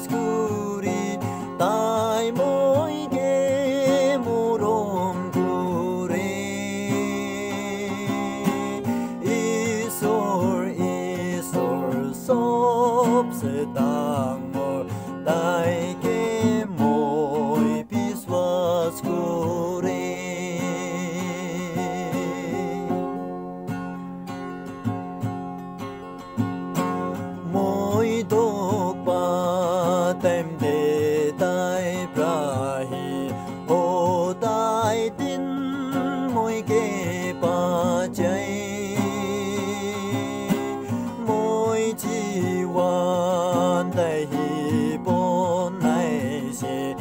skuri tai moi ge morom kure isor sop se tang mor tai ge moi piswas kure mỗi đốt ba tem để tai prahi ô tai tin mỗi cái ba cháy mỗi chi hoàn tai hi bon này sẽ